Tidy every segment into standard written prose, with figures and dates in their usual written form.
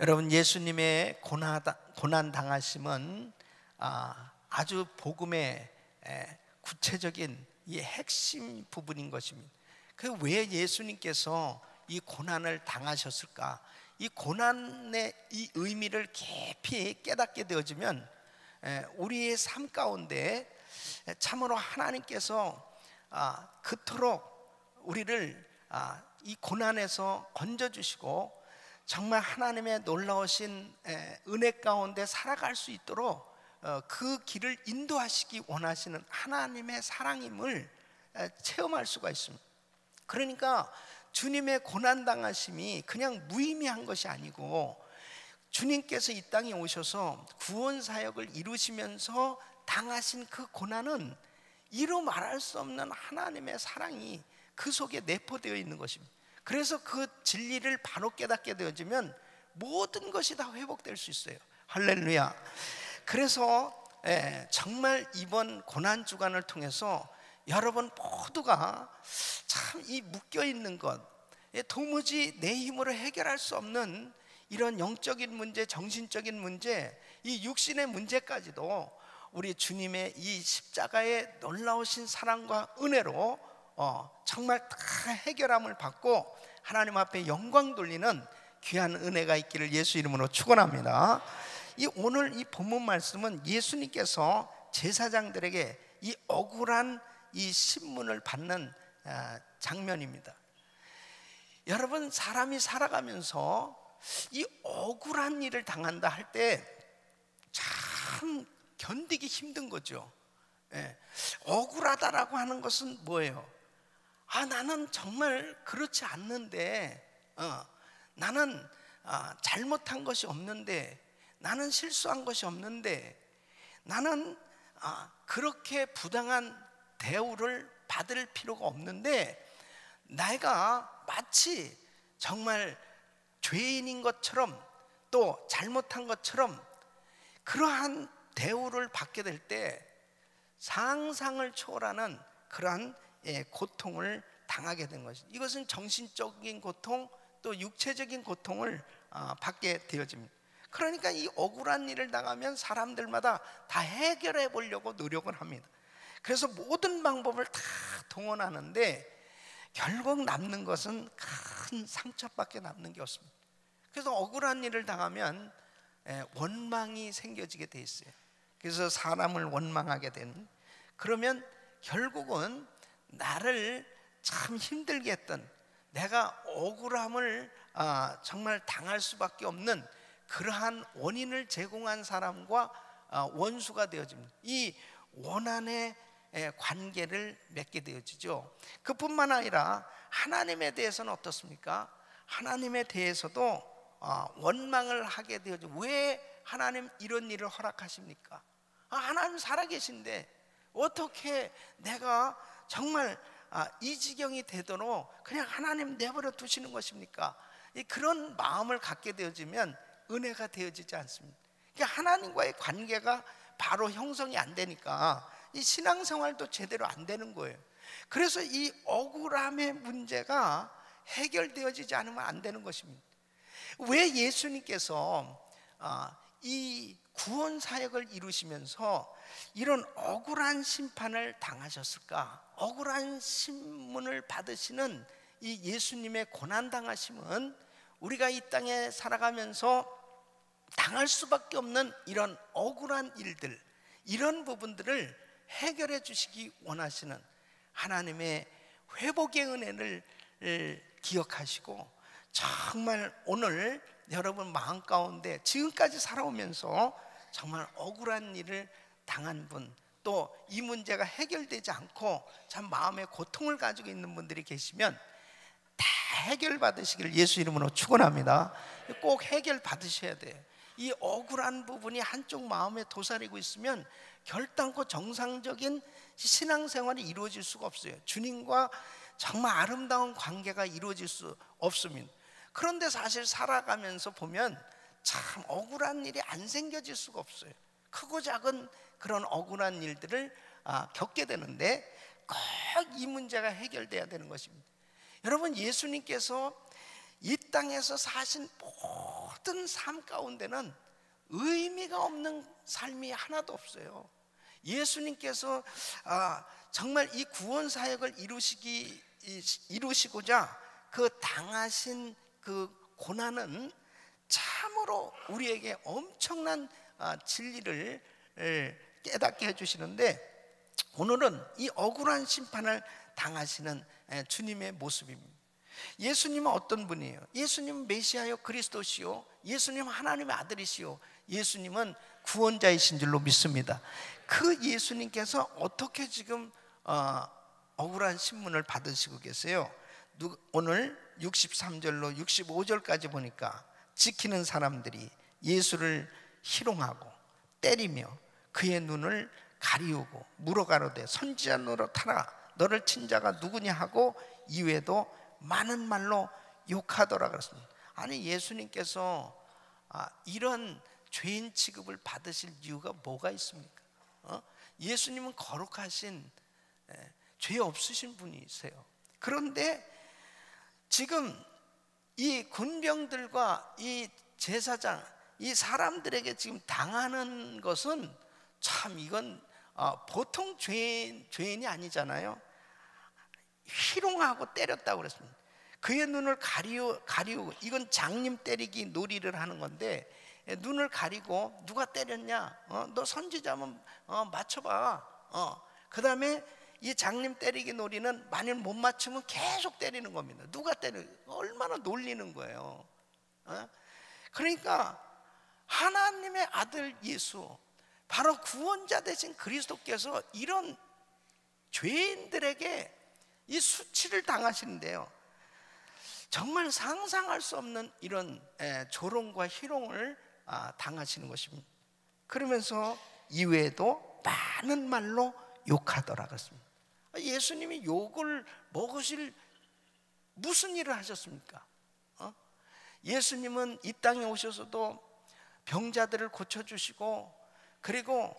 여러분, 예수님의 고난 당하심은 아주 복음의 구체적인 이 핵심 부분인 것입니다. 그 왜 예수님께서 이 고난을 당하셨을까? 이 고난의 이 의미를 깊이 깨닫게 되어지면 우리의 삶 가운데 참으로 하나님께서 그토록 우리를 이 고난에서 건져주시고 정말 하나님의 놀라우신 은혜 가운데 살아갈 수 있도록 그 길을 인도하시기 원하시는 하나님의 사랑임을 체험할 수가 있습니다. 그러니까 주님의 고난당하심이 그냥 무의미한 것이 아니고 주님께서 이 땅에 오셔서 구원사역을 이루시면서 당하신 그 고난은 이루 말할 수 없는 하나님의 사랑이 그 속에 내포되어 있는 것입니다. 그래서 그 진리를 바로 깨닫게 되어지면 모든 것이 다 회복될 수 있어요. 할렐루야. 그래서 정말 이번 고난주간을 통해서 여러분 모두가 참 이 묶여있는 것, 도무지 내 힘으로 해결할 수 없는 이런 영적인 문제, 정신적인 문제, 이 육신의 문제까지도 우리 주님의 이 십자가의 놀라우신 사랑과 은혜로 정말 다 해결함을 받고 하나님 앞에 영광 돌리는 귀한 은혜가 있기를 예수 이름으로 축원합니다. 오늘 이 본문 말씀은 예수님께서 제사장들에게 이 억울한 이 신문을 받는 장면입니다. 여러분, 사람이 살아가면서 이 억울한 일을 당한다 할 때 참 견디기 힘든 거죠. 억울하다라고 하는 것은 뭐예요? 나는 정말 그렇지 않는데, 나는 잘못한 것이 없는데, 나는 실수한 것이 없는데, 나는 그렇게 부당한 대우를 받을 필요가 없는데, 내가 마치 정말 죄인인 것처럼 또 잘못한 것처럼 그러한 대우를 받게 될 때 상상을 초월하는 그러한 고통을 당하게 된 것입니다. 이것은 정신적인 고통 또 육체적인 고통을 받게 되어집니다. 그러니까 이 억울한 일을 당하면 사람들마다 다 해결해 보려고 노력을 합니다. 그래서 모든 방법을 다 동원하는데 결국 남는 것은 큰 상처밖에 남는 게 없습니다. 그래서 억울한 일을 당하면 원망이 생겨지게 돼 있어요. 그래서 사람을 원망하게 되는, 그러면 결국은 나를 참 힘들게 했던, 내가 억울함을 정말 당할 수밖에 없는 그러한 원인을 제공한 사람과 원수가 되어집니다. 이 원한의 관계를 맺게 되어지죠. 그뿐만 아니라 하나님에 대해서는 어떻습니까? 하나님에 대해서도 원망을 하게 되어져. 왜 하나님 이런 일을 허락하십니까? 하나님 살아계신데 어떻게 내가 정말 이 지경이 되도록 그냥 하나님 내버려 두시는 것입니까? 그런 마음을 갖게 되어지면 은혜가 되어지지 않습니다. 그러니까 하나님과의 관계가 바로 형성이 안 되니까 이 신앙생활도 제대로 안 되는 거예요. 그래서 이 억울함의 문제가 해결되어지지 않으면 안 되는 것입니다. 왜 예수님께서 이 구원 사역을 이루시면서 이런 억울한 심판을 당하셨을까? 억울한 신문을 받으시는 이 예수님의 고난 당하심은 우리가 이 땅에 살아가면서 당할 수밖에 없는 이런 억울한 일들, 이런 부분들을 해결해 주시기 원하시는 하나님의 회복의 은혜를 기억하시고, 정말 오늘 여러분 마음 가운데 지금까지 살아오면서 정말 억울한 일을 당한 분, 또 이 문제가 해결되지 않고 참 마음의 고통을 가지고 있는 분들이 계시면 다 해결받으시기를 예수 이름으로 축원합니다. 꼭 해결받으셔야 돼요. 이 억울한 부분이 한쪽 마음에 도사리고 있으면 결단코 정상적인 신앙생활이 이루어질 수가 없어요. 주님과 정말 아름다운 관계가 이루어질 수 없습니다. 그런데 사실 살아가면서 보면 참 억울한 일이 안 생겨질 수가 없어요. 크고 작은 그런 억울한 일들을 겪게 되는데 꼭 이 문제가 해결돼야 되는 것입니다. 여러분, 예수님께서 이 땅에서 사신 모든 삶 가운데는 의미가 없는 삶이 하나도 없어요. 예수님께서 정말 이 구원 사역을 이루시고자 그 당하신 그 고난은 참으로 우리에게 엄청난 진리를 깨닫게 해주시는데, 오늘은 이 억울한 심판을 당하시는 주님의 모습입니다. 예수님은 어떤 분이에요? 예수님은 메시아요, 그리스도시요, 예수님은 하나님의 아들이시요, 예수님은 구원자이신 줄로 믿습니다. 그 예수님께서 어떻게 지금 억울한 신문을 받으시고 계세요? 오늘 63절로 65절까지 보니까 지키는 사람들이 예수를 희롱하고 때리며 그의 눈을 가리우고 물어가로되 선지자 노릇하라, 너를 친 자가 누구냐 하고 이외에도 많은 말로 욕하더라 그랬습니다. 아니, 예수님께서 이런 죄인 취급을 받으실 이유가 뭐가 있습니까? 예수님은 거룩하신 죄 없으신 분이세요. 그런데 지금 이 군병들과 이 제사장, 이 사람들에게 지금 당하는 것은 참 이건 보통 죄인이 아니잖아요. 희롱하고 때렸다고 그랬습니다. 그의 눈을 가리우고, 이건 장님 때리기 놀이를 하는 건데, 눈을 가리고 누가 때렸냐? 너 선지자면 맞춰봐. 그 다음에 이 장님 때리기 놀이는 만일 못 맞추면 계속 때리는 겁니다. 누가 얼마나 놀리는 거예요. 그러니까 하나님의 아들 예수, 바로 구원자 되신 그리스도께서 이런 죄인들에게 이 수치를 당하시는데요, 정말 상상할 수 없는 이런 조롱과 희롱을 당하시는 것입니다. 그러면서 이외에도 많은 말로 욕하더라 그랬습니다. 예수님이 욕을 먹으실 무슨 일을 하셨습니까? 예수님은 이 땅에 오셔서도 병자들을 고쳐주시고, 그리고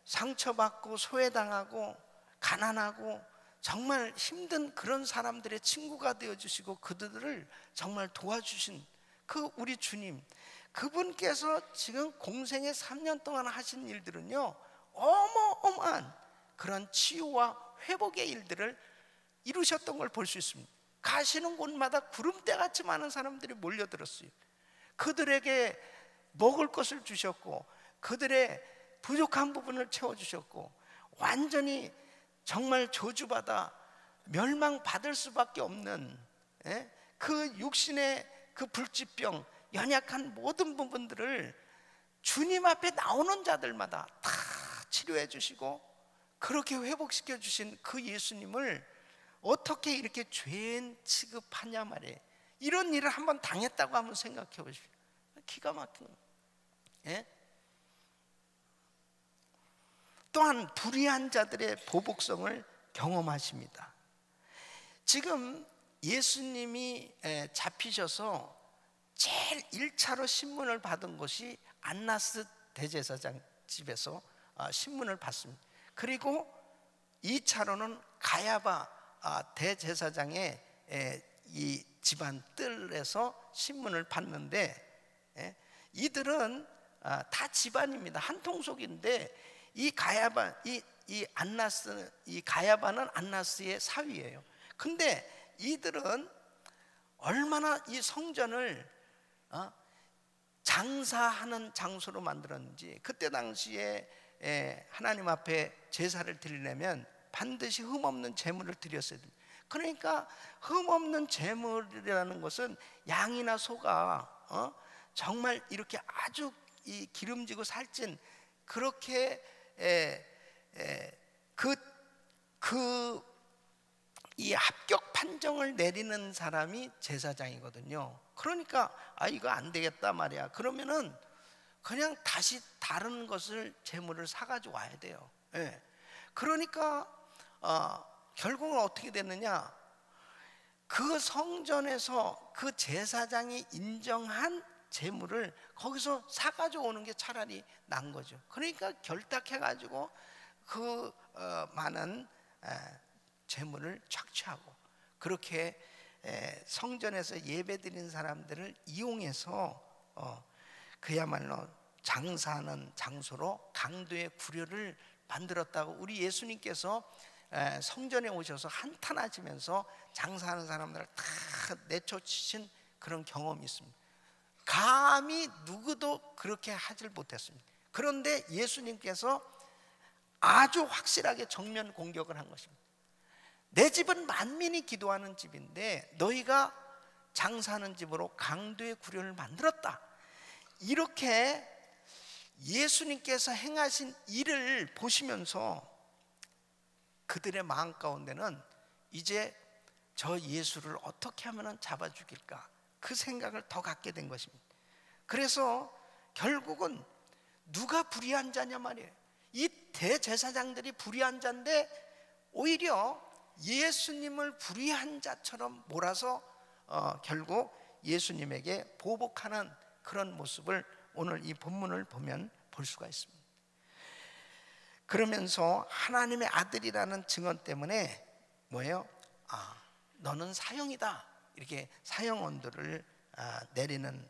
상처받고 소외당하고 가난하고 정말 힘든 그런 사람들의 친구가 되어주시고 그들을 정말 도와주신 그 우리 주님, 그분께서 지금 공생의 3년 동안 하신 일들은요, 어마어마한 그런 치유와 회복의 일들을 이루셨던 걸 볼 수 있습니다. 가시는 곳마다 구름대같이 많은 사람들이 몰려들었어요. 그들에게 먹을 것을 주셨고, 그들의 부족한 부분을 채워주셨고, 완전히 정말 저주받아 멸망받을 수밖에 없는 그 육신의 그 불치병, 연약한 모든 부분들을 주님 앞에 나오는 자들마다 다 치료해 주시고 그렇게 회복시켜 주신 그 예수님을 어떻게 이렇게 죄인 취급하냐 말이에요. 이런 일을 한번 당했다고 한번 생각해 보십시오. 기가 막힌 거예요. 또한 불의한 자들의 보복성을 경험하십니다. 지금 예수님이 잡히셔서 제일 1차로 신문을 받은 것이 안나스 대제사장 집에서 신문을 받습니다. 그리고 2차로는 가야바 대제사장의 이 집안 뜰에서 신문을 받는데, 이들은 다 집안입니다. 한 통속인데, 이 가야바, 이 가야바는 안나스의 사위예요. 근데 이들은 얼마나 이 성전을 장사하는 장소로 만들었는지, 그때 당시에 하나님 앞에 제사를 드리려면 반드시 흠없는 제물을 드렸어야 됩니다. 그러니까 흠없는 제물이라는 것은 양이나 소가 정말 이렇게 아주 이 기름지고 살찐, 그렇게 이 합격 판정을 내리는 사람이 제사장이거든요. 그러니까 이거 안 되겠다 말이야. 그러면은 그냥 다시 다른 것을 제물을 사가지고 와야 돼요. 그러니까 결국은 어떻게 됐느냐? 그 성전에서 그 제사장이 인정한 제물을 거기서 사가지고 오는 게 차라리 난 거죠. 그러니까 결탁해가지고 그 많은 제물을 착취하고, 그렇게 성전에서 예배드린 사람들을 이용해서 그야말로 장사하는 장소로 강도의 구려를 만들었다고 우리 예수님께서 성전에 오셔서 한탄하시면서 장사하는 사람들을 다 내쫓으신 그런 경험이 있습니다. 감히 누구도 그렇게 하질 못했습니다. 그런데 예수님께서 아주 확실하게 정면 공격을 한 것입니다. 내 집은 만민이 기도하는 집인데 너희가 장사하는 집으로 강도의 구려를 만들었다. 이렇게 예수님께서 행하신 일을 보시면서 그들의 마음 가운데는 이제 저 예수를 어떻게 하면 잡아 죽일까, 그 생각을 더 갖게 된 것입니다. 그래서 결국은 누가 불의한 자냐 말이에요. 이 대제사장들이 불의한 자인데 오히려 예수님을 불의한 자처럼 몰아서 결국 예수님에게 보복하는 그런 모습을 오늘 이 본문을 보면 볼 수가 있습니다. 그러면서 하나님의 아들이라는 증언 때문에 뭐예요? 너는 사형이다, 이렇게 사형 언도를 내리는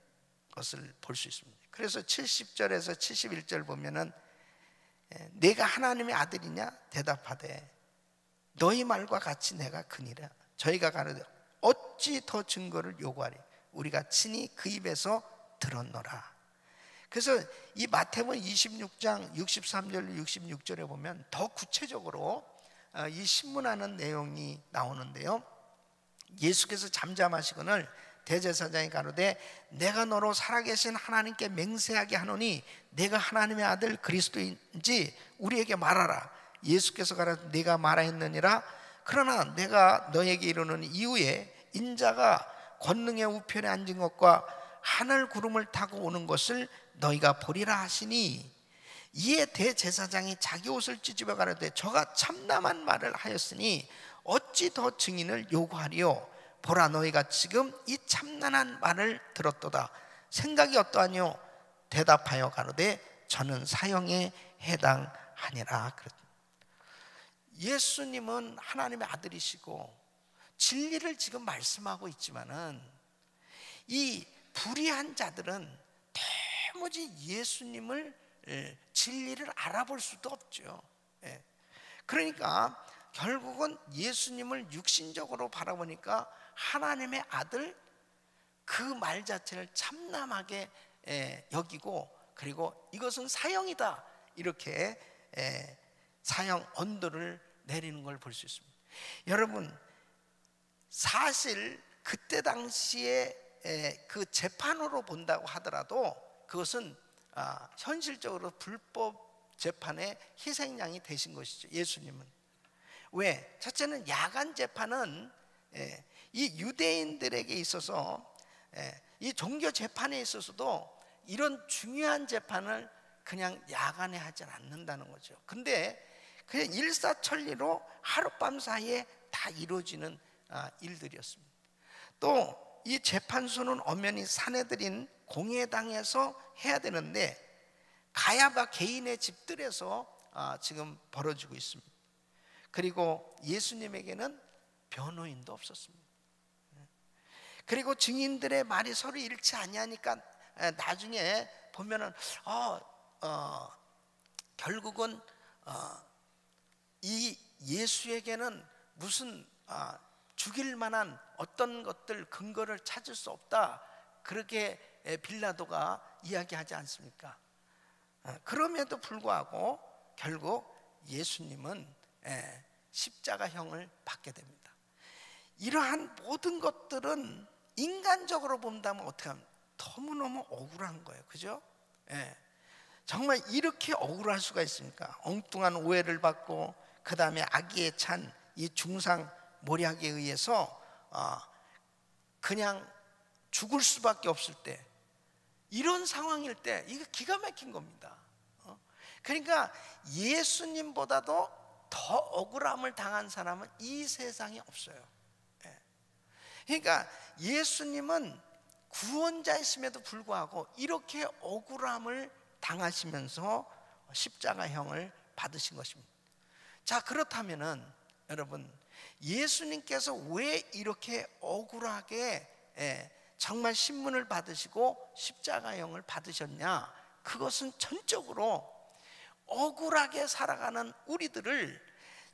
것을 볼 수 있습니다. 그래서 70절에서 71절 보면은 내가 하나님의 아들이냐 대답하되 너희 말과 같이 내가 그니라. 저희가 가로되 어찌 더 증거를 요구하리? 우리가 친히 그 입에서 들었노라. 그래서 이 마태복음 26장 63절 66절에 보면 더 구체적으로 이 신문하는 내용이 나오는데요. 예수께서 잠잠하시거늘 대제사장이 가로되 내가 너로 살아계신 하나님께 맹세하게 하노니 내가 하나님의 아들 그리스도인지 우리에게 말하라. 예수께서 가로되 내가 말하였느니라. 그러나 내가 너에게 이르는 이후에 인자가 권능의 우편에 앉은 것과 하늘 구름을 타고 오는 것을 너희가 보리라 하시니, 이에 대제사장이 자기 옷을 찢으며 가로되 저가 참담한 말을 하였으니 어찌 더 증인을 요구하리요? 보라, 너희가 지금 이 참난한 말을 들었도다. 생각이 어떠하뇨? 대답하여 가로되 저는 사형에 해당하니라. 예수님은 하나님의 아들이시고 진리를 지금 말씀하고 있지만은 이 불의한 자들은 도무지 예수님을 진리를 알아볼 수도 없죠. 그러니까 결국은 예수님을 육신적으로 바라보니까 하나님의 아들 그 말 자체를 참남하게 여기고, 그리고 이것은 사형이다, 이렇게 사형 언도를 내리는 걸 볼 수 있습니다. 여러분, 사실 그때 당시에 그 재판으로 본다고 하더라도 그것은 현실적으로 불법 재판의 희생양이 되신 것이죠. 예수님은. 왜? 첫째는 야간 재판은 이 유대인들에게 있어서 이 종교 재판에 있어서도 이런 중요한 재판을 그냥 야간에 하지 않는다는 거죠. 근데 그냥 일사천리로 하룻밤 사이에 다 이루어지는 일들이었습니다. 또 이 재판소는 엄연히 사내들인 공회당에서 해야 되는데 가야바 개인의 집들에서 지금 벌어지고 있습니다. 그리고 예수님에게는 변호인도 없었습니다. 그리고 증인들의 말이 서로 일치 아니하니까 나중에 보면은 결국은 이 예수에게는 무슨 죽일 만한 어떤 것들 근거를 찾을 수 없다, 그렇게 빌라도가 이야기하지 않습니까? 그럼에도 불구하고 결국 예수님은 십자가형을 받게 됩니다. 이러한 모든 것들은 인간적으로 본다면 어떻게 하면 너무너무 억울한 거예요. 그죠? 정말 이렇게 억울할 수가 있습니까? 엉뚱한 오해를 받고 그 다음에 악의에 찬 이 중상 모략에 의해서 그냥 죽을 수밖에 없을 때, 이런 상황일 때 이거 기가 막힌 겁니다. 그러니까 예수님보다도 더 억울함을 당한 사람은 이 세상에 없어요. 그러니까 예수님은 구원자이심에도 불구하고 이렇게 억울함을 당하시면서 십자가형을 받으신 것입니다. 자, 그렇다면은 여러분, 예수님께서 왜 이렇게 억울하게 정말 신문을 받으시고 십자가형을 받으셨냐? 그것은 전적으로 억울하게 살아가는 우리들을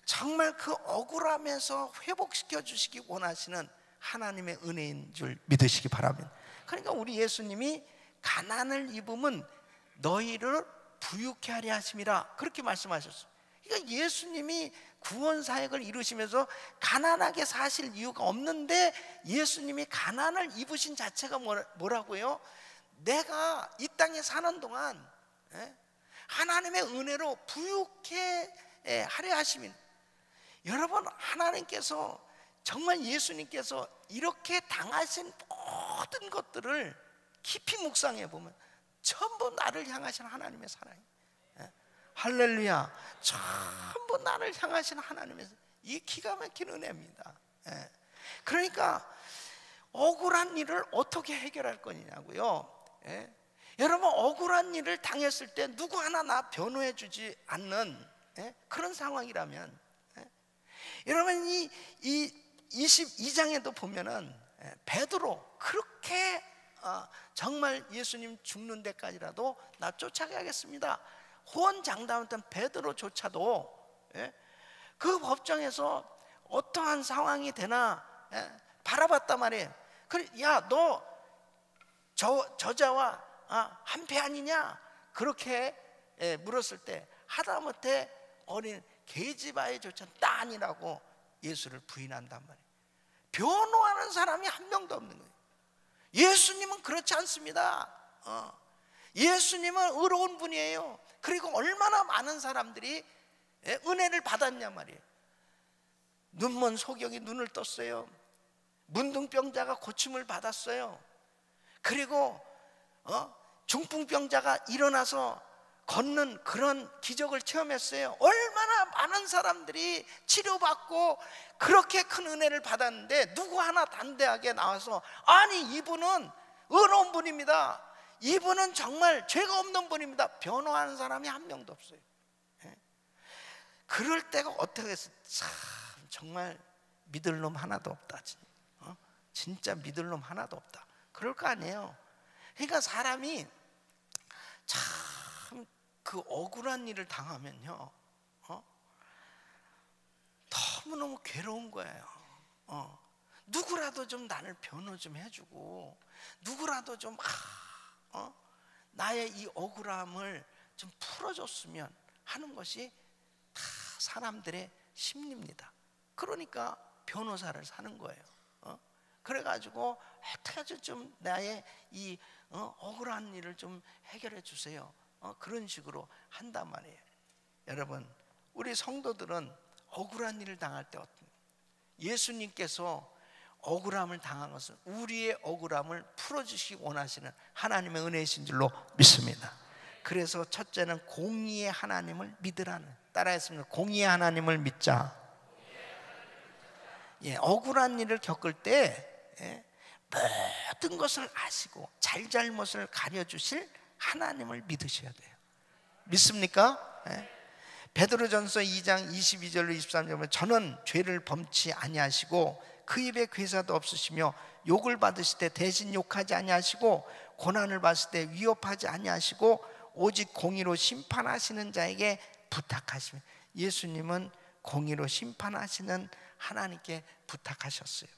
정말 그 억울함에서 회복시켜 주시기 원하시는 하나님의 은혜인 줄 믿으시기 바랍니다. 그러니까 우리 예수님이 가난을 입으면 너희를 부유케 하려 하심이라 그렇게 말씀하셨어요. 그러니까 예수님이 구원 사역을 이루시면서 가난하게 사실 이유가 없는데 예수님이 가난을 입으신 자체가 뭐라고요? 내가 이 땅에 사는 동안 하나님의 은혜로 부유케 하려 하심인. 여러분, 하나님께서 정말 예수님께서 이렇게 당하신 모든 것들을 깊이 묵상해 보면 전부 나를 향하신 하나님의 사랑이, 할렐루야, 전부 나를 향하신 하나님의, 이 기가 막힌 은혜입니다. 그러니까 억울한 일을 어떻게 해결할 거냐고요. 여러분, 억울한 일을 당했을 때 누구 하나 나 변호해 주지 않는 그런 상황이라면, 여러분, 이 22장에도 보면은 베드로 그렇게 정말 예수님 죽는 데까지라도 나 쫓아가겠습니다 호언장담했던 베드로조차도 그 법정에서 어떠한 상황이 되나 바라봤단 말이에요. 그래, 야, 너 저자와 한패 아니냐? 그렇게 물었을 때 하다못해 어린 게지바에조차 딴이라고 예수를 부인한단 말이에요. 변호하는 사람이 한 명도 없는 거예요. 예수님은 그렇지 않습니다. 예수님은 의로운 분이에요. 그리고 얼마나 많은 사람들이 은혜를 받았냐 말이에요. 눈먼 소경이 눈을 떴어요. 문둥병자가 고침을 받았어요. 그리고 중풍병자가 일어나서 걷는 그런 기적을 체험했어요. 얼마나 많은 사람들이 치료받고 그렇게 큰 은혜를 받았는데 누구 하나 담대하게 나와서 아니, 이분은 의로운 분입니다, 이분은 정말 죄가 없는 분입니다, 변호하는 사람이 한 명도 없어요. 그럴 때가 어떻게 해서 참 정말 믿을 놈 하나도 없다. 진짜 믿을 놈 하나도 없다. 그럴 거 아니에요. 그러니까 사람이 참 그 억울한 일을 당하면요, 너무너무 괴로운 거예요. 누구라도 좀 나를 변호 좀 해주고, 누구라도 좀 나의 이 억울함을 좀 풀어줬으면 하는 것이 다 사람들의 심리입니다. 그러니까 변호사를 사는 거예요. 그래가지고 어떻게 좀 나의 이 억울한 일을 좀 해결해 주세요. 그런 식으로 한단 말이에요. 여러분, 우리 성도들은 억울한 일을 당할 때 예수님께서 억울함을 당한 것은 우리의 억울함을 풀어주시기 원하시는 하나님의 은혜이신 줄로 믿습니다. 그래서 첫째는 공의의 하나님을 믿으라는, 따라했습니다. 공의의 하나님을 믿자. 억울한 일을 겪을 때 모든 것을 아시고 잘잘못을 가려주실 하나님을 믿으셔야 돼요. 믿습니까? 베드로전서 2장 22절로 23절 보면 저는 죄를 범치 아니하시고 그 입에 괴사도 없으시며 욕을 받으실 때 대신 욕하지 아니하시고 고난을 받을 때 위협하지 아니하시고 오직 공의로 심판하시는 자에게 부탁하시며, 예수님은 공의로 심판하시는 하나님께 부탁하셨어요.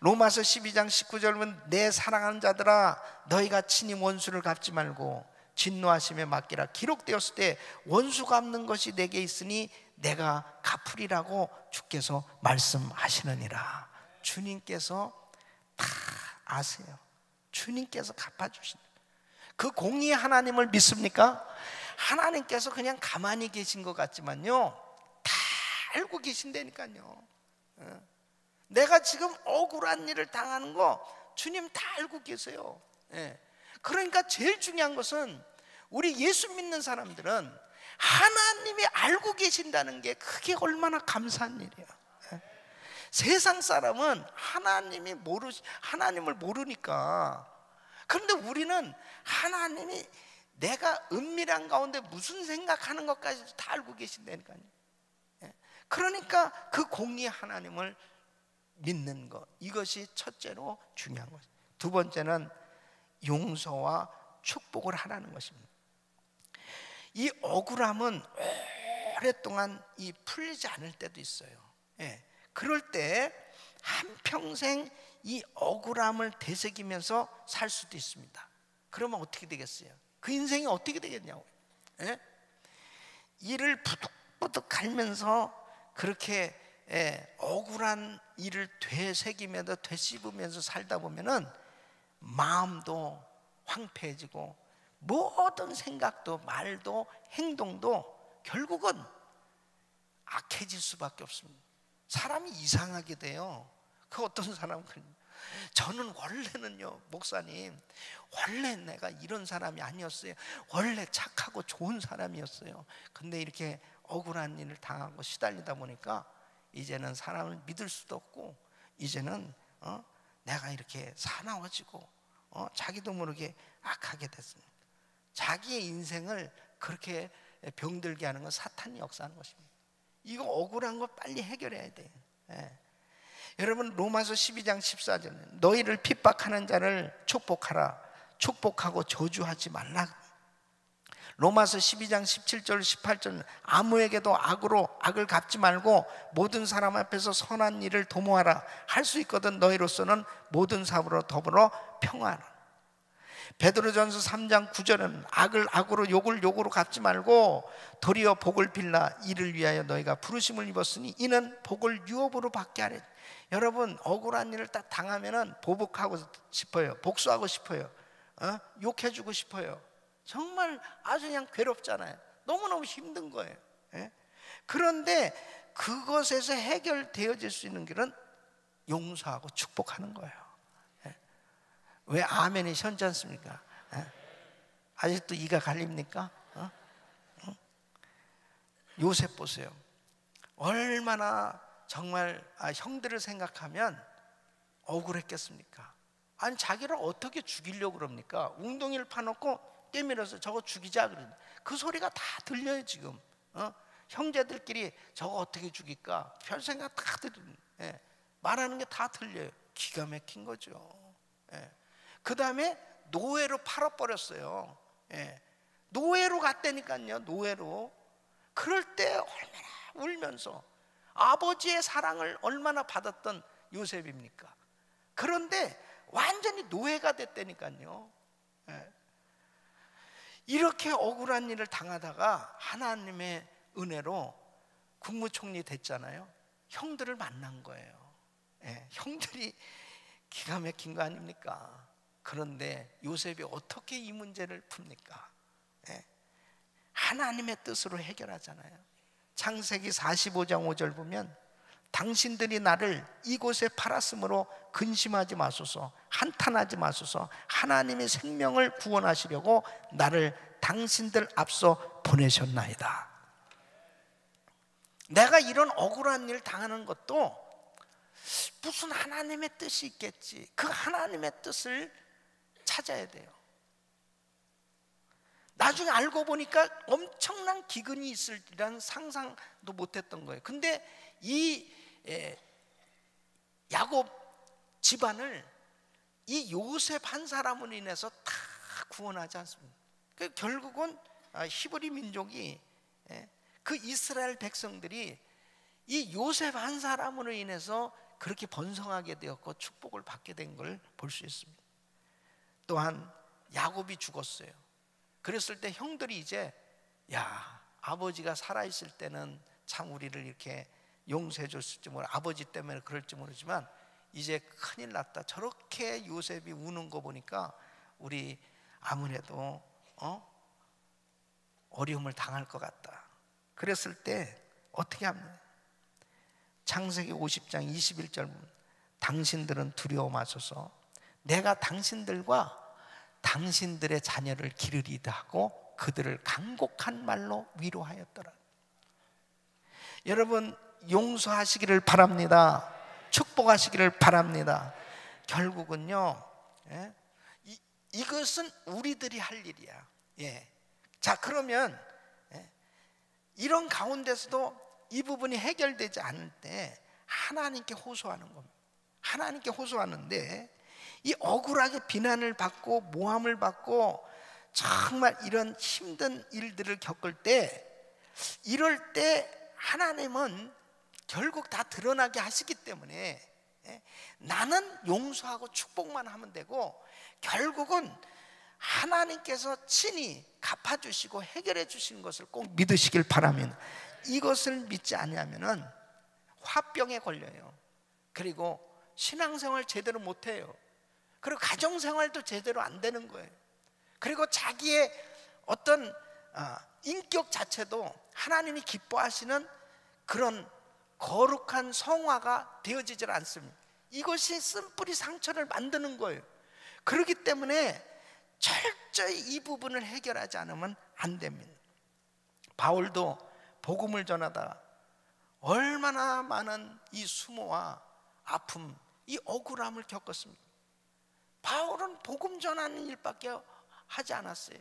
로마서 12장 19절 보면 내 사랑하는 자들아 너희가 친히 원수를 갚지 말고 진노하심에 맡기라. 기록되었을 때 원수 갚는 것이 내게 있으니 내가 갚으리라고 주께서 말씀하시느니라. 주님께서 다 아세요. 주님께서 갚아주신다. 그 공의의 하나님을 믿습니까? 하나님께서 그냥 가만히 계신 것 같지만요, 다 알고 계신다니까요. 내가 지금 억울한 일을 당하는 거 주님 다 알고 계세요. 그러니까 제일 중요한 것은 우리 예수 믿는 사람들은 하나님이 알고 계신다는 게 그게 얼마나 감사한 일이에요. 세상 사람은 하나님을 모르니까. 그런데 우리는 하나님이 내가 은밀한 가운데 무슨 생각하는 것까지도 다 알고 계신다니까요. 그러니까 그 공의의 하나님을 믿는 것, 이것이 첫째로 중요한 것입니다. 두 번째는 용서와 축복을 하라는 것입니다. 이 억울함은 오랫동안 풀리지 않을 때도 있어요. 그럴 때 한평생 이 억울함을 되새기면서 살 수도 있습니다. 그러면 어떻게 되겠어요? 그 인생이 어떻게 되겠냐고요. 이를 부득부득 갈면서 그렇게 억울한 일을 되새기면서 되씹으면서 살다 보면은 마음도 황폐해지고 모든 생각도 말도 행동도 결국은 악해질 수밖에 없습니다. 사람이 이상하게 돼요. 그 어떤 사람은 저는 원래는요, 목사님, 원래 내가 이런 사람이 아니었어요. 원래 착하고 좋은 사람이었어요. 근데 이렇게 억울한 일을 당하고 시달리다 보니까 이제는 사람을 믿을 수도 없고, 이제는 내가 이렇게 사나워지고 자기도 모르게 악하게 됐습니다. 자기의 인생을 그렇게 병들게 하는 건 사탄이 역사하는 것입니다. 이거 억울한 거 빨리 해결해야 돼요. 여러분, 로마서 12장 14절, 너희를 핍박하는 자를 축복하라. 축복하고 저주하지 말라. 로마서 12장 17절 18절, 아무에게도 악으로 악을 갚지 말고 모든 사람 앞에서 선한 일을 도모하라. 할 수 있거든 너희로서는 모든 사람으로 더불어 평화하라. 베드로전서 3장 9절은 악을 악으로 욕을 욕으로 갚지 말고 도리어 복을 빌라. 이를 위하여 너희가 부르심을 입었으니 이는 복을 유업으로 받게 하래. 여러분, 억울한 일을 딱 당하면은 보복하고 싶어요. 복수하고 싶어요. 욕해주고 싶어요. 정말 아주 그냥 괴롭잖아요. 너무너무 힘든 거예요. 그런데 그것에서 해결되어질 수 있는 길은 용서하고 축복하는 거예요. 왜 아멘이 현지 않습니까? 아직도 이가 갈립니까? 요셉 보세요. 얼마나 정말 형들을 생각하면 억울했겠습니까? 아니, 자기를 어떻게 죽이려고 그럽니까? 웅덩이를 파놓고 떼밀어서 저거 죽이자 그러는데 그 소리가 다 들려요 지금. 형제들끼리 저거 어떻게 죽일까? 별 생각 다 들리는, 말하는 게 다 들려요. 기가 막힌 거죠. 그 다음에 노예로 팔아버렸어요. 노예로 갔다니까요. 노예로. 그럴 때 얼마나 울면서 아버지의 사랑을 얼마나 받았던 요셉입니까? 그런데 완전히 노예가 됐다니까요. 이렇게 억울한 일을 당하다가 하나님의 은혜로 국무총리 됐잖아요. 형들을 만난 거예요. 형들이 기가 막힌 거 아닙니까? 그런데 요셉이 어떻게 이 문제를 풉니까? 하나님의 뜻으로 해결하잖아요. 창세기 45장 5절 보면 당신들이 나를 이곳에 팔았으므로 근심하지 마소서, 한탄하지 마소서. 하나님의 생명을 구원하시려고 나를 당신들 앞서 보내셨나이다. 내가 이런 억울한 일 당하는 것도 무슨 하나님의 뜻이 있겠지. 그 하나님의 뜻을 찾아야 돼요. 나중에 알고 보니까 엄청난 기근이 있으리라는 상상도 못했던 거예요. 근데 이 야곱 집안을 이 요셉 한 사람으로 인해서 다 구원하지 않습니다. 결국은 히브리 민족이, 그 이스라엘 백성들이 이 요셉 한 사람으로 인해서 그렇게 번성하게 되었고 축복을 받게 된 걸 볼 수 있습니다. 또한 야곱이 죽었어요. 그랬을 때 형들이 이제, 야, 아버지가 살아있을 때는 참 우리를 이렇게 용서해 줬을지 모르, 아버지 때문에 그럴지 모르지만 이제 큰일 났다. 저렇게 요셉이 우는 거 보니까 우리 아무래도 어려움을 당할 것 같다. 그랬을 때 어떻게 합니까? 창세기 50장 21절 보면 당신들은 두려워 마소서. 내가 당신들과 당신들의 자녀를 기르리다 하고 그들을 간곡한 말로 위로하였더라. 여러분, 용서하시기를 바랍니다. 축복하시기를 바랍니다. 결국은요, 이것은 우리들이 할 일이야. 자, 그러면 이런 가운데서도 이 부분이 해결되지 않을 때 하나님께 호소하는 겁니다. 하나님께 호소하는데, 이 억울하게 비난을 받고 모함을 받고 정말 이런 힘든 일들을 겪을 때, 이럴 때 하나님은 결국 다 드러나게 하시기 때문에 나는 용서하고 축복만 하면 되고, 결국은 하나님께서 친히 갚아주시고 해결해 주시는 것을 꼭 믿으시길 바랍니다. 이것을 믿지 않으면 화병에 걸려요. 그리고 신앙생활 제대로 못해요. 그리고 가정생활도 제대로 안 되는 거예요. 그리고 자기의 어떤 인격 자체도 하나님이 기뻐하시는 그런 거룩한 성화가 되어지질 않습니다. 이것이 쓴뿌리 상처를 만드는 거예요. 그렇기 때문에 철저히 이 부분을 해결하지 않으면 안 됩니다. 바울도 복음을 전하다가 얼마나 많은 이 수모와 아픔, 이 억울함을 겪었습니다. 바울은 복음 전하는 일밖에 하지 않았어요.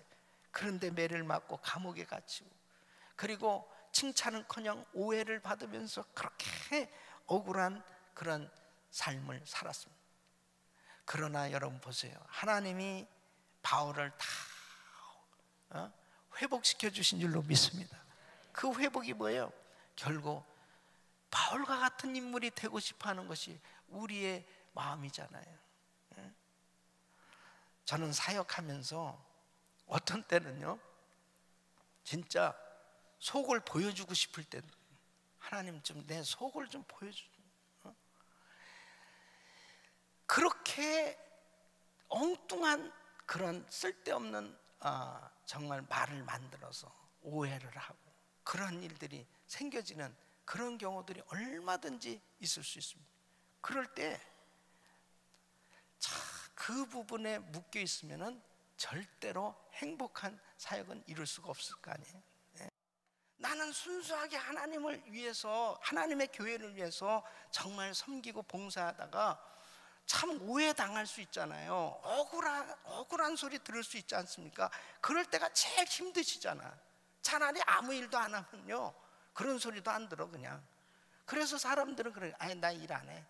그런데 매를 맞고 감옥에 갇히고, 그리고 칭찬은커녕 오해를 받으면서 그렇게 억울한 그런 삶을 살았습니다. 그러나 여러분 보세요. 하나님이 바울을 다 회복시켜 주신 줄로 믿습니다. 그 회복이 뭐예요? 결국 바울과 같은 인물이 되고 싶어 하는 것이 우리의 마음이잖아요. 저는 사역하면서 어떤 때는요, 진짜 속을 보여주고 싶을 때, 하나님 좀 내 속을 좀 보여줘. 그렇게 엉뚱한 그런 쓸데없는 정말 말을 만들어서 오해를 하고 그런 일들이 생겨지는 그런 경우들이 얼마든지 있을 수 있습니다. 그럴 때 그 부분에 묶여 있으면은 절대로 행복한 사역은 이룰 수가 없을 거 아니에요. 나는 순수하게 하나님을 위해서, 하나님의 교회를 위해서 정말 섬기고 봉사하다가 참 오해당할 수 있잖아요. 억울한 소리 들을 수 있지 않습니까? 그럴 때가 제일 힘드시잖아. 차라리 아무 일도 안 하면요, 그런 소리도 안 들어 그냥. 그래서 사람들은 그래, 아니 나 일 안 해.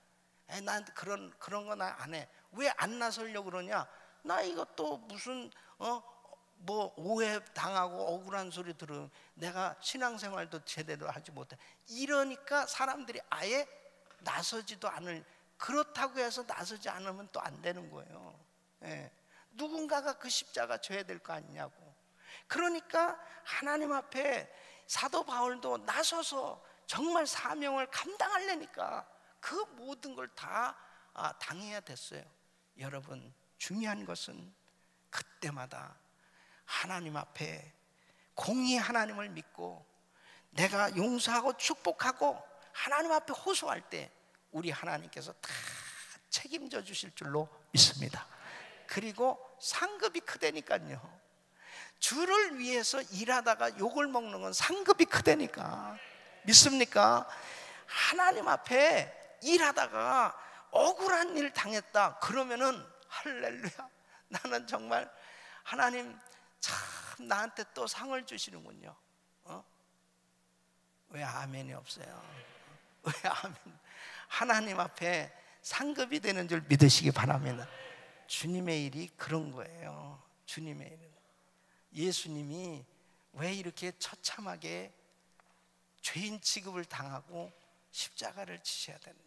난 그런 거 나 안 해. 왜 안 나서려고 그러냐? 나 이것도 무슨 뭐 오해 당하고 억울한 소리 들으면 내가 신앙생활도 제대로 하지 못해. 이러니까 사람들이 아예 나서지도 않을. 그렇다고 해서 나서지 않으면 또 안 되는 거예요. 누군가가 그 십자가 져야 될 거 아니냐고. 그러니까 하나님 앞에 사도 바울도 나서서 정말 사명을 감당하려니까 그 모든 걸 다 당해야 됐어요. 여러분, 중요한 것은 그때마다 하나님 앞에 공의 하나님을 믿고 내가 용서하고 축복하고 하나님 앞에 호소할 때 우리 하나님께서 다 책임져 주실 줄로 믿습니다. 그리고 상급이 크다니까요. 주를 위해서 일하다가 욕을 먹는 건 상급이 크다니까. 믿습니까? 하나님 앞에 일하다가 억울한 일 당했다 그러면은 할렐루야, 나는 정말 하나님 참 나한테 또 상을 주시는군요. 왜 아멘이 없어요? 왜 아멘? 하나님 앞에 상급이 되는 줄 믿으시기 바랍니다. 주님의 일이 그런 거예요. 주님의 일은. 예수님이 왜 이렇게 처참하게 죄인 취급을 당하고 십자가를 지셔야 되느냐?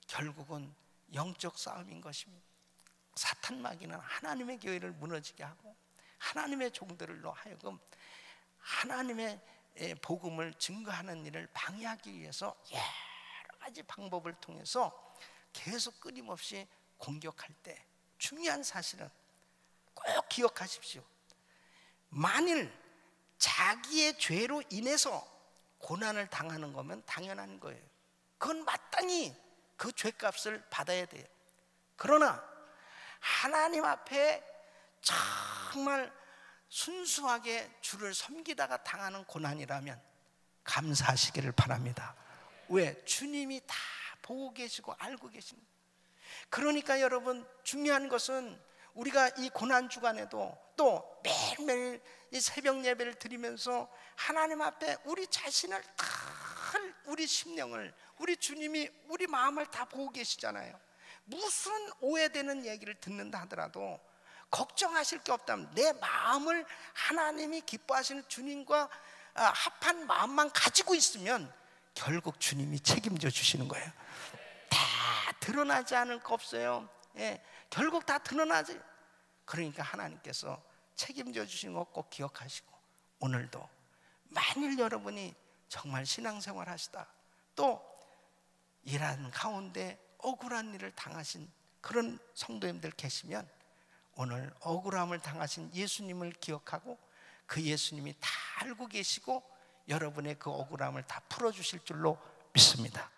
결국은 영적 싸움인 것입니다. 사탄 마귀는 하나님의 교회를 무너지게 하고 하나님의 종들로 하여금 하나님의 복음을 증거하는 일을 방해하기 위해서 여러 가지 방법을 통해서 계속 끊임없이 공격할 때, 중요한 사실은 꼭 기억하십시오. 만일 자기의 죄로 인해서 고난을 당하는 거면 당연한 거예요. 그건 마땅히 그 죄값을 받아야 돼요. 그러나 하나님 앞에 정말 순수하게 주를 섬기다가 당하는 고난이라면 감사하시기를 바랍니다. 왜? 주님이 다 보고 계시고 알고 계십니다. 그러니까 여러분, 중요한 것은 우리가 이 고난 주간에도 또 매일매일 이 새벽 예배를 드리면서 하나님 앞에 우리 자신을 다 우리 심령을, 우리 주님이 우리 마음을 다 보고 계시잖아요. 무슨 오해되는 얘기를 듣는다 하더라도 걱정하실 게 없다면 내 마음을 하나님이 기뻐하시는 주님과 합한 마음만 가지고 있으면 결국 주님이 책임져 주시는 거예요. 다 드러나지 않을 거 없어요. 예, 결국 다 드러나지. 그러니까 하나님께서 책임져 주시는 거 꼭 기억하시고, 오늘도 만일 여러분이 정말 신앙생활 하시다 또 일하는 가운데 억울한 일을 당하신 그런 성도님들 계시면 오늘 억울함을 당하신 예수님을 기억하고 그 예수님이 다 알고 계시고 여러분의 그 억울함을 다 풀어주실 줄로 믿습니다.